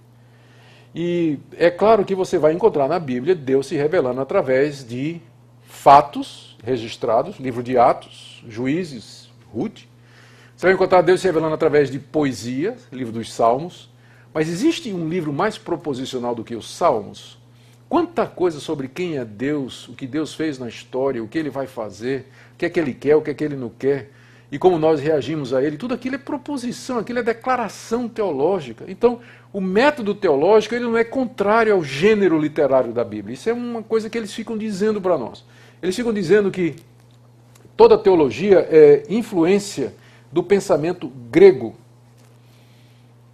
E é claro que você vai encontrar na Bíblia Deus se revelando através de fatos registrados, livro de Atos, Juízes, Ruth. Você vai encontrar Deus se revelando através de poesia, livro dos Salmos. Mas existe um livro mais proposicional do que os Salmos? Quanta coisa sobre quem é Deus, o que Deus fez na história, o que Ele vai fazer, o que é que Ele quer, o que é que Ele não quer, e como nós reagimos a Ele. Tudo aquilo é proposição, aquilo é declaração teológica. Então, o método teológico ele não é contrário ao gênero literário da Bíblia. Isso é uma coisa que eles ficam dizendo para nós. Eles ficam dizendo que toda teologia é influência do pensamento grego.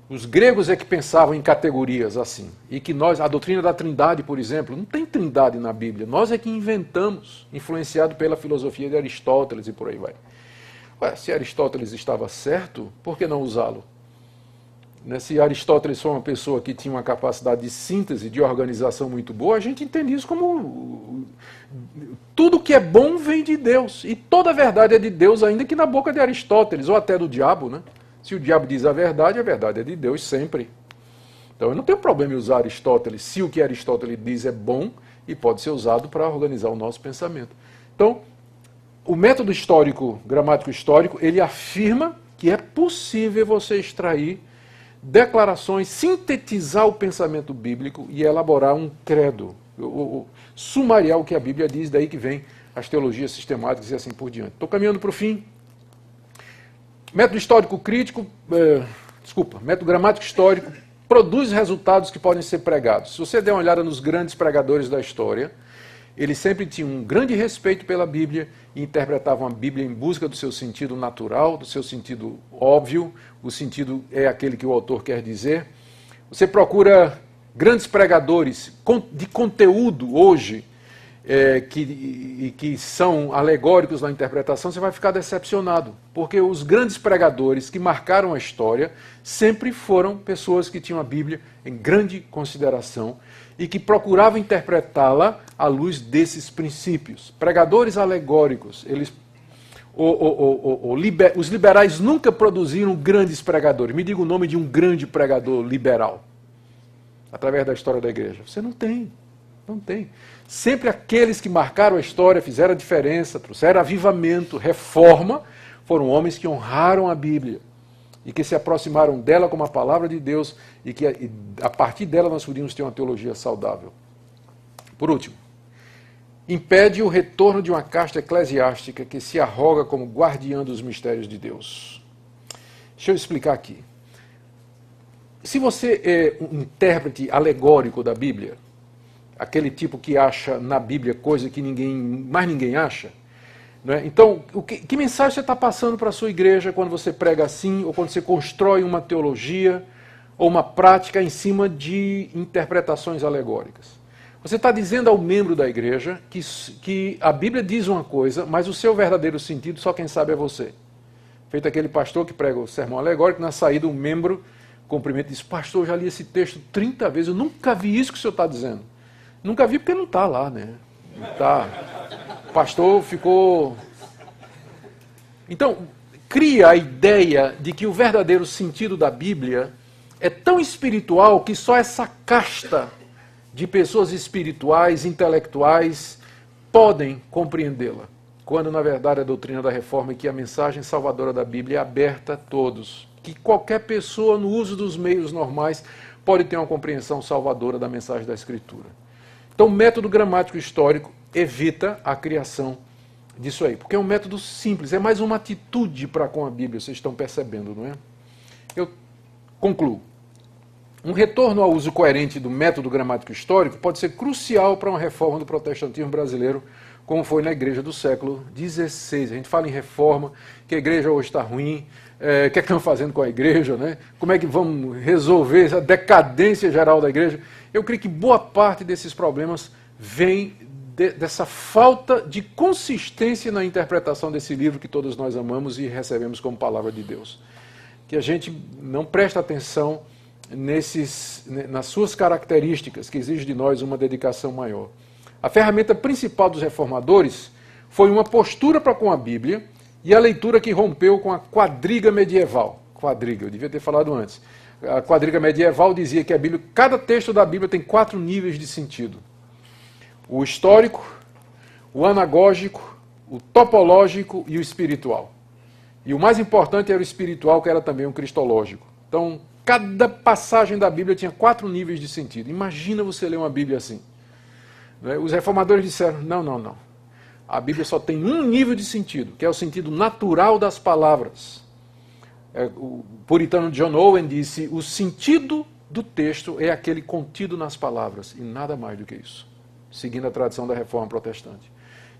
Os gregos é que pensavam em categorias assim. E que nós, a doutrina da trindade, por exemplo, não tem trindade na Bíblia. Nós é que inventamos, influenciado pela filosofia de Aristóteles e por aí vai. Ué, se Aristóteles estava certo, por que não usá-lo? Se Aristóteles foi uma pessoa que tinha uma capacidade de síntese, de organização muito boa, a gente entende isso como tudo que é bom vem de Deus. E toda a verdade é de Deus, ainda que na boca de Aristóteles, ou até do diabo, né? Se o diabo diz a verdade é de Deus sempre. Então eu não tenho problema em usar Aristóteles, se o que Aristóteles diz é bom e pode ser usado para organizar o nosso pensamento. Então, o método histórico, gramático histórico, ele afirma que é possível você extrair declarações, sintetizar o pensamento bíblico e elaborar um credo, sumariar o que a Bíblia diz, daí que vem as teologias sistemáticas e assim por diante. Estou caminhando para o fim. Método histórico crítico, método gramático histórico produz resultados que podem ser pregados. Se você der uma olhada nos grandes pregadores da história, eles sempre tinham um grande respeito pela Bíblia e interpretavam a Bíblia em busca do seu sentido natural, do seu sentido óbvio, o sentido é aquele que o autor quer dizer. Você procura grandes pregadores de conteúdo hoje, que são alegóricos na interpretação, você vai ficar decepcionado, porque os grandes pregadores que marcaram a história sempre foram pessoas que tinham a Bíblia em grande consideração e que procuravam interpretá-la à luz desses princípios. Pregadores alegóricos, os liberais nunca produziram grandes pregadores. Me diga o nome de um grande pregador liberal, através da história da igreja. Você não tem. Não tem. Sempre aqueles que marcaram a história, fizeram a diferença, trouxeram avivamento, reforma, foram homens que honraram a Bíblia e que se aproximaram dela como a palavra de Deus e que a partir dela nós podíamos ter uma teologia saudável. Por último, impede o retorno de uma casta eclesiástica que se arroga como guardiã dos mistérios de Deus. Deixa eu explicar aqui. Se você é um intérprete alegórico da Bíblia, aquele tipo que acha na Bíblia coisa que mais ninguém acha, né? Então, que mensagem você está passando para a sua igreja quando você prega assim, ou quando você constrói uma teologia ou uma prática em cima de interpretações alegóricas? Você está dizendo ao membro da igreja que a Bíblia diz uma coisa, mas o seu verdadeiro sentido só quem sabe é você. Feito aquele pastor que prega o sermão alegórico, na saída um membro cumprimento e disse, pastor, eu já li esse texto 30 vezes, eu nunca vi isso que o senhor está dizendo. Nunca vi porque não está lá, né? Não tá. O pastor ficou... Então, cria a ideia de que o verdadeiro sentido da Bíblia é tão espiritual que só essa casta de pessoas espirituais, intelectuais, podem compreendê-la. Quando, na verdade, a doutrina da reforma é que a mensagem salvadora da Bíblia é aberta a todos. Que qualquer pessoa, no uso dos meios normais, pode ter uma compreensão salvadora da mensagem da Escritura. Então, o método gramático histórico evita a criação disso aí, porque é um método simples, é mais uma atitude para com a Bíblia, vocês estão percebendo, não é? Eu concluo. Um retorno ao uso coerente do método gramático histórico pode ser crucial para uma reforma do protestantismo brasileiro, como foi na igreja do século XVI. A gente fala em reforma, que a igreja hoje está ruim, o que é que estão fazendo com a igreja, né? Como é que vamos resolver essa decadência geral da igreja? Eu creio que boa parte desses problemas vem dessa falta de consistência na interpretação desse livro que todos nós amamos e recebemos como palavra de Deus. Que a gente não presta atenção nas suas características, que exige de nós uma dedicação maior. A ferramenta principal dos reformadores foi uma postura para com a Bíblia e a leitura que rompeu com a quadriga medieval. Quadriga, eu devia ter falado antes. A quadriga medieval dizia que a Bíblia, cada texto da Bíblia tem 4 níveis de sentido. O histórico, o anagógico, o topológico e o espiritual. E o mais importante era o espiritual, que era também o cristológico. Então, cada passagem da Bíblia tinha 4 níveis de sentido. Imagina você ler uma Bíblia assim. Os reformadores disseram, não. A Bíblia só tem um nível de sentido, que é o sentido natural das palavras. O puritano John Owen disse, o sentido do texto é aquele contido nas palavras, e nada mais do que isso, seguindo a tradição da reforma protestante.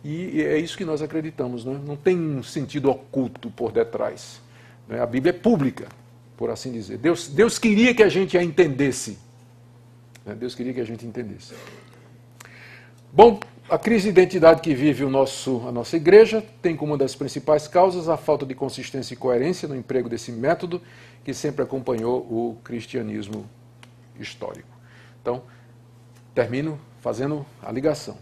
E é isso que nós acreditamos, não tem um sentido oculto por detrás. A Bíblia é pública, por assim dizer. Deus queria que a gente a entendesse. Deus queria que a gente entendesse. Bom, a crise de identidade que vive a nossa igreja tem como uma das principais causas a falta de consistência e coerência no emprego desse método que sempre acompanhou o cristianismo histórico. Então, termino fazendo a ligação.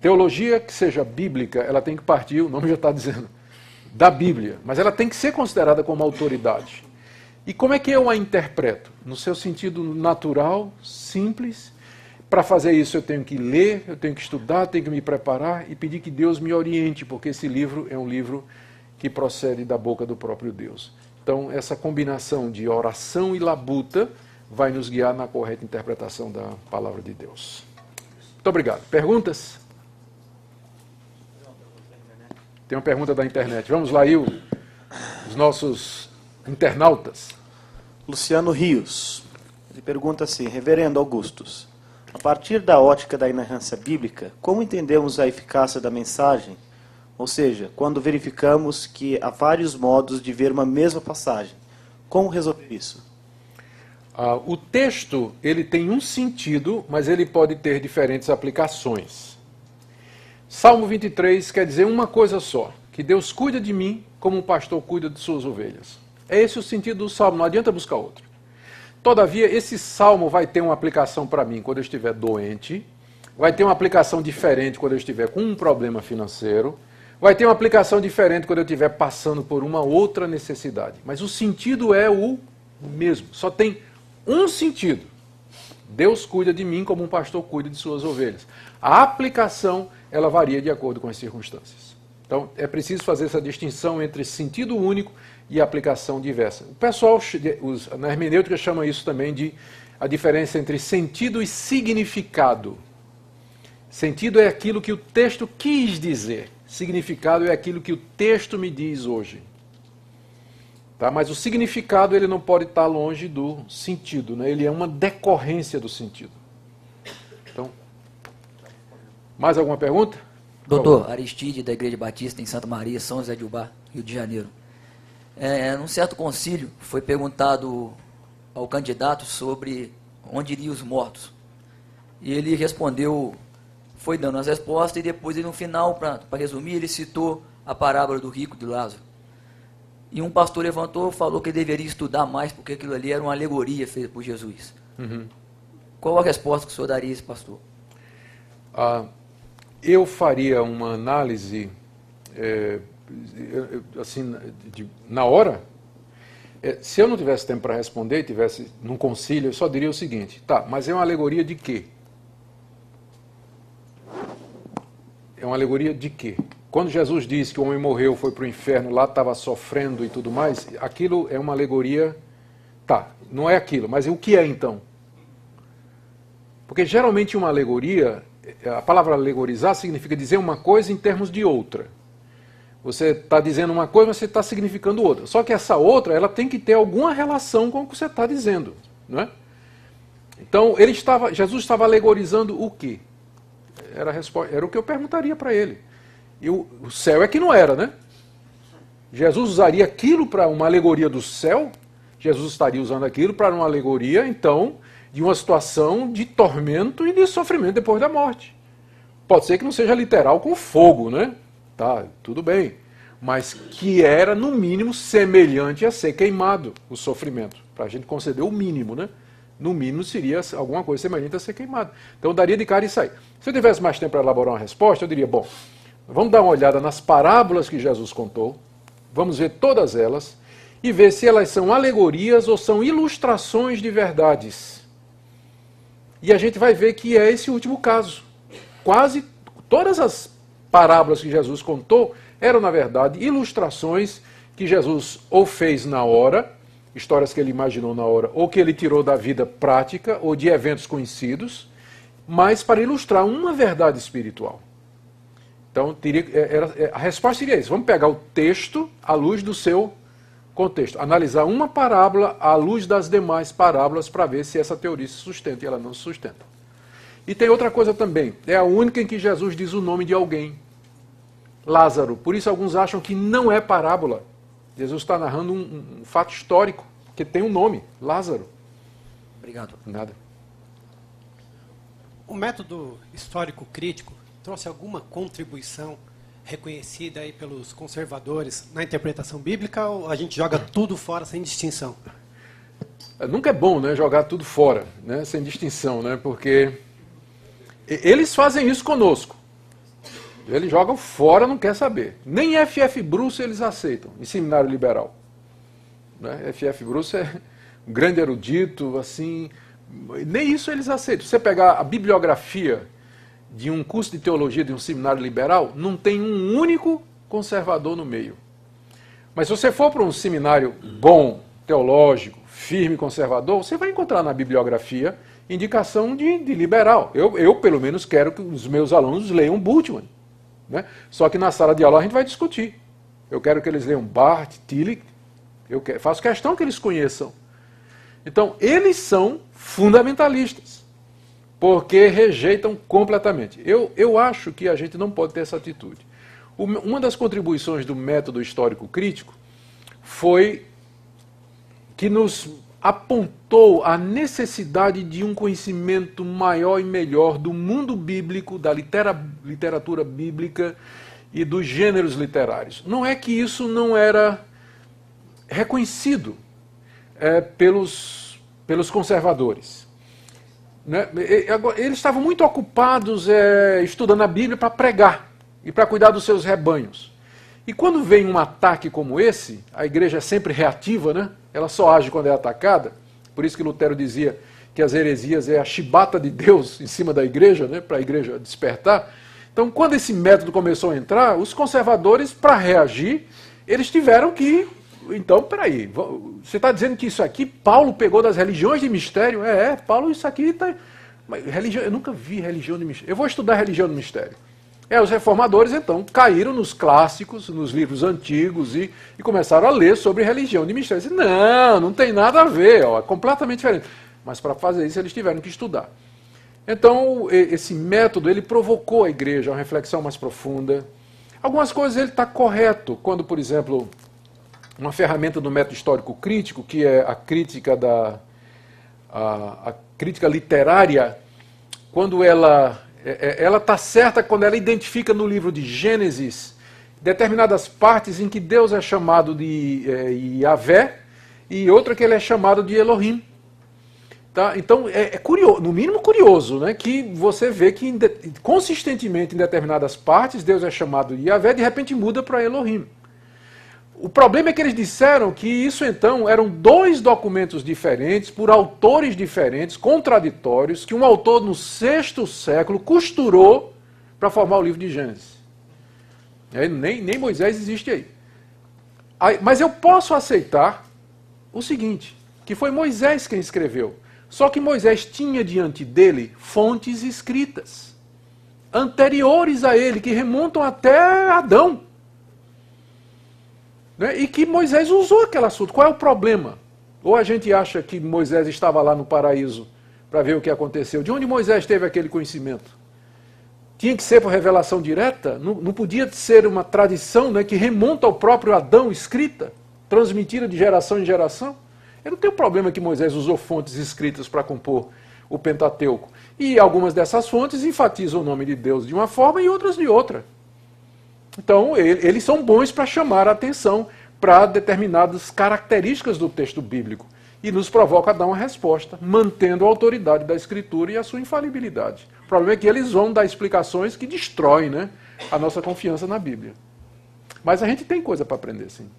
Teologia que seja bíblica, ela tem que partir, o nome já está dizendo, da Bíblia, mas ela tem que ser considerada como autoridade. E como é que eu a interpreto? No seu sentido natural, simples. Para fazer isso eu tenho que ler, eu tenho que estudar, tenho que me preparar e pedir que Deus me oriente, porque esse livro é um livro que procede da boca do próprio Deus. Então, essa combinação de oração e labuta vai nos guiar na correta interpretação da palavra de Deus. Muito obrigado. Perguntas? Tem uma pergunta da internet. Vamos lá, os nossos internautas. Luciano Rios. Ele pergunta assim, Reverendo Augustus, a partir da ótica da inerrância bíblica, como entendemos a eficácia da mensagem? Ou seja, quando verificamos que há vários modos de ver uma mesma passagem, como resolver isso? O texto ele tem um sentido, mas ele pode ter diferentes aplicações. Salmo 23 quer dizer uma coisa só, que Deus cuida de mim como um pastor cuida de suas ovelhas. É esse o sentido do Salmo, não adianta buscar outro. Todavia, esse Salmo vai ter uma aplicação para mim quando eu estiver doente, vai ter uma aplicação diferente quando eu estiver com um problema financeiro, vai ter uma aplicação diferente quando eu estiver passando por uma outra necessidade. Mas o sentido é o mesmo, só tem um sentido. Deus cuida de mim como um pastor cuida de suas ovelhas. A aplicação, ela varia de acordo com as circunstâncias. Então, é preciso fazer essa distinção entre sentido único e aplicação diversa. O pessoal, na hermenêutica, chama isso também de a diferença entre sentido e significado. Sentido é aquilo que o texto quis dizer. Significado é aquilo que o texto me diz hoje. Tá? Mas o significado ele não pode estar longe do sentido, né? Ele é uma decorrência do sentido. Então, mais alguma pergunta? Doutor, Aristide, da Igreja Batista em Santa Maria, São José de Ubá, Rio de Janeiro. Num certo concílio, foi perguntado ao candidato sobre onde iriam os mortos. E ele respondeu, foi dando as respostas, e depois, no final, para resumir, ele citou a parábola do rico e do Lázaro. E um pastor levantou e falou que deveria estudar mais, porque aquilo ali era uma alegoria feita por Jesus. Qual a resposta que o senhor daria a esse pastor? Eu faria uma análise, assim, na hora. Se eu não tivesse tempo para responder, tivesse num concílio, eu só diria o seguinte: tá, mas é uma alegoria de quê? É uma alegoria de quê? Quando Jesus diz que o homem morreu, foi para o inferno, lá estava sofrendo e tudo mais, aquilo é uma alegoria. Tá, não é aquilo, mas o que é então? Porque geralmente uma alegoria, a palavra alegorizar significa dizer uma coisa em termos de outra. Você está dizendo uma coisa, mas você está significando outra. Só que essa outra, ela tem que ter alguma relação com o que você está dizendo, não é? Então, Jesus estava alegorizando o quê? Era o que eu perguntaria para ele. E o céu é que não era, né? Jesus usaria aquilo para uma alegoria do céu? Jesus estaria usando aquilo para uma alegoria, então, de uma situação de tormento e de sofrimento depois da morte. Pode ser que não seja literal com fogo, né? Tá, tudo bem. Mas que era, no mínimo, semelhante a ser queimado o sofrimento. Para a gente conceder o mínimo, né? No mínimo seria alguma coisa semelhante a ser queimado. Então eu daria de cara isso aí. Se eu tivesse mais tempo para elaborar uma resposta, eu diria, bom, vamos dar uma olhada nas parábolas que Jesus contou, vamos ver todas elas, e ver se elas são alegorias ou são ilustrações de verdades. E a gente vai ver que é esse último caso. Quase todas as parábolas que Jesus contou eram, na verdade, ilustrações que Jesus ou fez na hora, histórias que ele imaginou na hora, ou que ele tirou da vida prática, ou de eventos conhecidos, mas para ilustrar uma verdade espiritual. Então, a resposta seria isso. Vamos pegar o texto à luz do seu contexto, analisar uma parábola à luz das demais parábolas para ver se essa teoria se sustenta, e ela não se sustenta. E tem outra coisa também, é a única em que Jesus diz o nome de alguém. Lázaro. Por isso alguns acham que não é parábola. Jesus está narrando um fato histórico, que tem um nome, Lázaro. Obrigado. Nada. O método histórico crítico trouxe alguma contribuição reconhecida aí pelos conservadores na interpretação bíblica, ou a gente joga tudo fora sem distinção? Nunca é bom, né, jogar tudo fora, né, sem distinção, né, porque eles fazem isso conosco. Eles jogam fora, não quer saber. Nem F.F. Bruce eles aceitam, em seminário liberal. Né? F.F. Bruce é um grande erudito, assim, nem isso eles aceitam. Você pegar a bibliografia de um curso de teologia de um seminário liberal, não tem um único conservador no meio. Mas se você for para um seminário bom, teológico, firme, conservador, você vai encontrar na bibliografia indicação de liberal. Eu, pelo menos, quero que os meus alunos leiam Bultmann. Né? Só que na sala de aula a gente vai discutir. Eu quero que eles leiam Barth, Tillich, faço questão que eles conheçam. Então, eles são fundamentalistas, porque rejeitam completamente. Eu acho que a gente não pode ter essa atitude. Uma das contribuições do método histórico crítico foi que nos apontou a necessidade de um conhecimento maior e melhor do mundo bíblico, da literatura bíblica e dos gêneros literários. Não é que isso não era reconhecido pelos conservadores. Né? Eles estavam muito ocupados estudando a Bíblia para pregar e para cuidar dos seus rebanhos. E quando vem um ataque como esse, a igreja é sempre reativa, né? Ela só age quando é atacada. Por isso que Lutero dizia que as heresias é a chibata de Deus em cima da igreja, né? Para a igreja despertar. Então, quando esse método começou a entrar, os conservadores, para reagir, eles tiveram que... Então, peraí, você está dizendo que isso aqui Paulo pegou das religiões de mistério? Paulo, isso aqui está... Eu nunca vi religião de mistério. Eu vou estudar religião de mistério. Os reformadores, então, caíram nos clássicos, nos livros antigos e começaram a ler sobre religião de mistério. Não tem nada a ver, é completamente diferente. Mas para fazer isso eles tiveram que estudar. Então, esse método, ele provocou a igreja a uma reflexão mais profunda. Algumas coisas ele está correto, quando, por exemplo, uma ferramenta do método histórico crítico, que é a crítica a crítica literária, quando ela está certa quando ela identifica no livro de Gênesis determinadas partes em que Deus é chamado de Yahvé e outra que ele é chamado de Elohim. Tá? Então é curioso, no mínimo curioso, né, que você vê que consistentemente em determinadas partes Deus é chamado de Yahvé, de repente muda para Elohim. O problema é que eles disseram que isso então eram dois documentos diferentes, por autores diferentes, contraditórios, que um autor no 6º século costurou para formar o livro de Gênesis. Nem Moisés existe aí. Mas eu posso aceitar o seguinte, que foi Moisés quem escreveu. Só que Moisés tinha diante dele fontes escritas, anteriores a ele, que remontam até Adão. Né? E que Moisés usou aquele assunto. Qual é o problema? Ou a gente acha que Moisés estava lá no paraíso para ver o que aconteceu. De onde Moisés teve aquele conhecimento? Tinha que ser por revelação direta? Não podia ser uma tradição, né, que remonta ao próprio Adão escrita, transmitida de geração em geração? Eu não tenho problema que Moisés usou fontes escritas para compor o Pentateuco. E algumas dessas fontes enfatizam o nome de Deus de uma forma e outras de outra. Então, eles são bons para chamar a atenção para determinadas características do texto bíblico. E nos provoca a dar uma resposta, mantendo a autoridade da Escritura e a sua infalibilidade. O problema é que eles vão dar explicações que destroem, né, a nossa confiança na Bíblia. Mas a gente tem coisa para aprender, sim.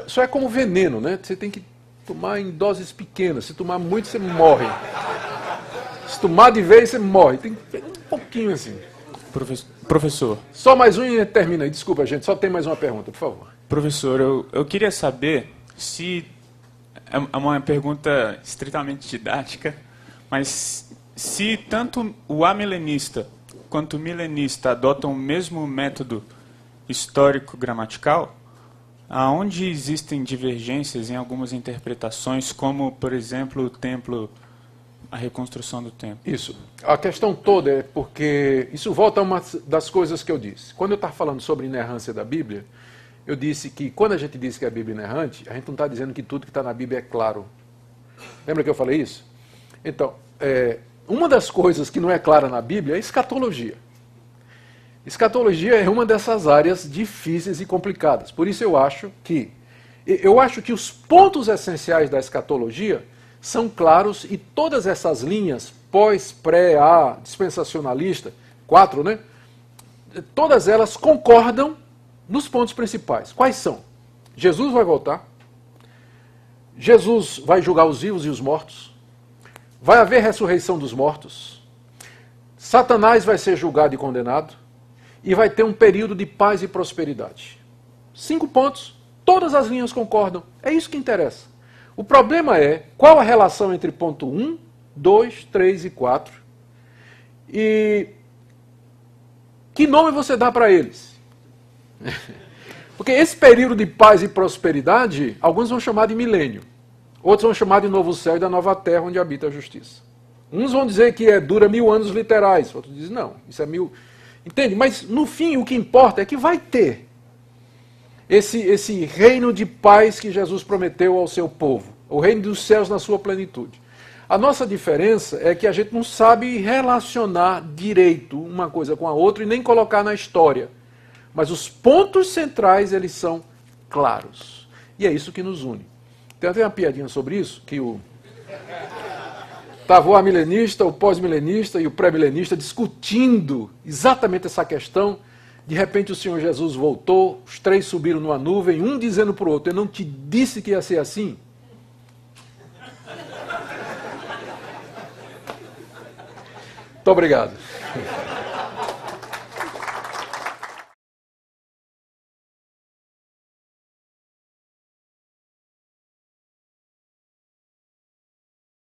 Só é como veneno, né? Você tem que tomar em doses pequenas. Se tomar muito, você morre. Se tomar de vez, você morre. Tem que pegar um pouquinho assim. Professor. Só mais um e termina aí. Desculpa, gente. Só tem mais uma pergunta, por favor. Professor, eu queria saber se... É uma pergunta estritamente didática, mas se tanto o amilenista quanto o milenista adotam o mesmo método histórico-gramatical, aonde existem divergências em algumas interpretações, como, por exemplo, o templo, a reconstrução do templo? Isso. A questão toda é porque... Isso volta a uma das coisas que eu disse. Quando eu estava falando sobre inerrância da Bíblia, eu disse que quando a gente diz que a Bíblia é inerrante, a gente não está dizendo que tudo que está na Bíblia é claro. Lembra que eu falei isso? Então, uma das coisas que não é clara na Bíblia é escatologia. Escatologia é uma dessas áreas difíceis e complicadas. Por isso eu acho que os pontos essenciais da escatologia são claros e todas essas linhas pós, pré, a, dispensacionalista, 4, né? Todas elas concordam nos pontos principais. Quais são? Jesus vai voltar. Jesus vai julgar os vivos e os mortos. Vai haver ressurreição dos mortos. Satanás vai ser julgado e condenado. E vai ter um período de paz e prosperidade. 5 pontos. Todas as linhas concordam. É isso que interessa. O problema é qual a relação entre ponto 1, 2, 3 e 4. E que nome você dá para eles? Porque esse período de paz e prosperidade, alguns vão chamar de milênio. Outros vão chamar de novo céu e da nova terra onde habita a justiça. Uns vão dizer que dura 1000 anos literais. Outros dizem, não, isso é 1000... Entende? Mas, no fim, o que importa é que vai ter esse reino de paz que Jesus prometeu ao seu povo. O reino dos céus na sua plenitude. A nossa diferença é que a gente não sabe relacionar direito uma coisa com a outra e nem colocar na história. Mas os pontos centrais, eles são claros. E é isso que nos une. Tem até uma piadinha sobre isso, que estava o amilenista, o pós-milenista e o pré-milenista discutindo exatamente essa questão. De repente o Senhor Jesus voltou, os 3 subiram numa nuvem, um dizendo para o outro, eu não te disse que ia ser assim? Muito obrigado.